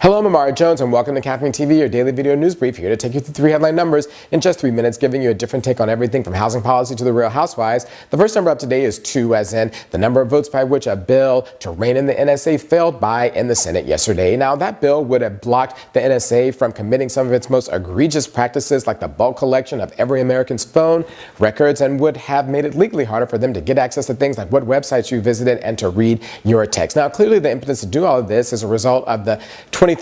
Hello, I'm Amara Jones, and welcome to Caffeine TV, your daily video news brief, here to take you through 3 headline numbers in just 3 minutes, giving you a different take on everything from housing policy to the Real Housewives. The first number up today is 2, as in the number of votes by which a bill to rein in the NSA failed by in the Senate yesterday. Now, that bill would have blocked the NSA from committing some of its most egregious practices, like the bulk collection of every American's phone records, and would have made it legally harder for them to get access to things like what websites you visited and to read your text. Now, clearly the impetus to do all of this is a result of the 2013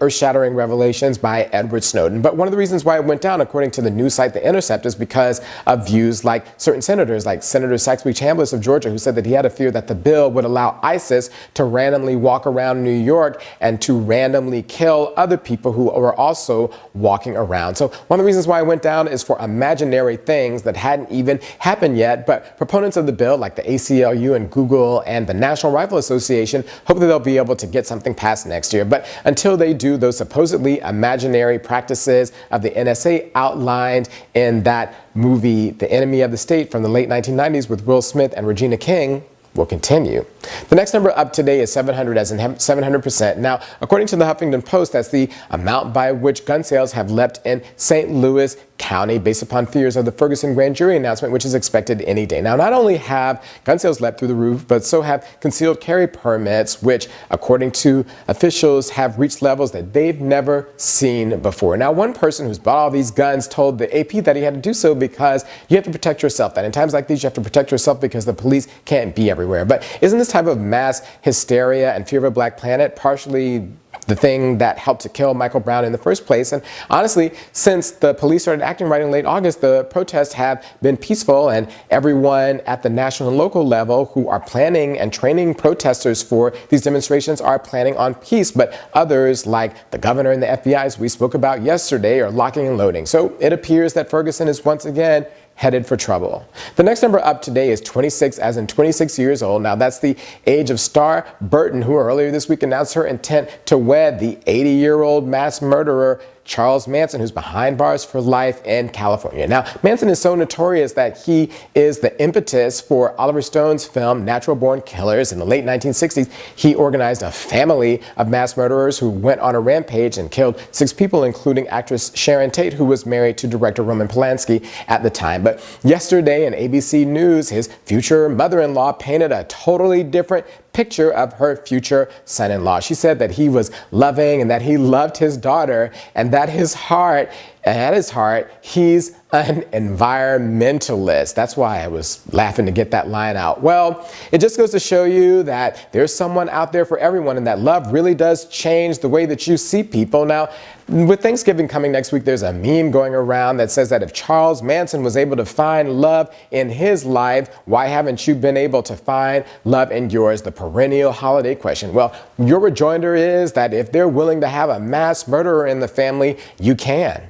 earth-shattering revelations by Edward Snowden. But one of the reasons why it went down, according to the news site The Intercept, is because of views like certain senators, like Senator Saxby Chambliss of Georgia, who said that he had a fear that the bill would allow ISIS to randomly walk around New York and to randomly kill other people who were also walking around. So one of the reasons why it went down is for imaginary things that hadn't even happened yet. But proponents of the bill, like the ACLU and Google and the National Rifle Association, hope that they'll be able to get something passed next year. But until they do, those supposedly imaginary practices of the NSA outlined in that movie, The Enemy of the State, from the late 1990s with Will Smith and Regina King, will continue. The next number up today is 700, as in 700%. Now, according to the Huffington Post, that's the amount by which gun sales have leapt in St. Louis County, based upon fears of the Ferguson grand jury announcement, which is expected any day. Now, not only have gun sales leapt through the roof, but so have concealed carry permits, which, according to officials, have reached levels that they've never seen before. Now, one person who's bought all these guns told the AP that he had to do so because you have to protect yourself. That in times like these, you have to protect yourself because the police can't be everywhere. But isn't this type of mass hysteria and fear of a black planet partially the thing that helped to kill Michael Brown in the first place? And honestly, since the police started acting right in late August, the protests have been peaceful, and everyone at the national and local level who are planning and training protesters for these demonstrations are planning on peace. But others, like the governor and the FBI, as we spoke about yesterday, are locking and loading. So it appears that Ferguson is once again headed for trouble. The next number up today is 26, as in 26 years old. Now, that's the age of Star Burton, who earlier this week announced her intent to wed the 80-year-old mass murderer Charles Manson, who's behind bars for life in California. Now, Manson is so notorious that he is the impetus for Oliver Stone's film Natural Born Killers. In the late 1960s, he organized a family of mass murderers who went on a rampage and killed 6 people, including actress Sharon Tate, who was married to director Roman Polanski at the time. But yesterday in ABC News, his future mother-in-law painted a totally different picture of her future son-in-law. She said that he was loving and that he loved his daughter, and that at his heart, he's an environmentalist. That's why I was laughing to get that line out. Well, it just goes to show you that there's someone out there for everyone, and that love really does change the way that you see people. Now, with Thanksgiving coming next week, there's a meme going around that says that if Charles Manson was able to find love in his life, why haven't you been able to find love in yours? The perennial holiday question. Well, your rejoinder is that if they're willing to have a mass murderer in the family, you can.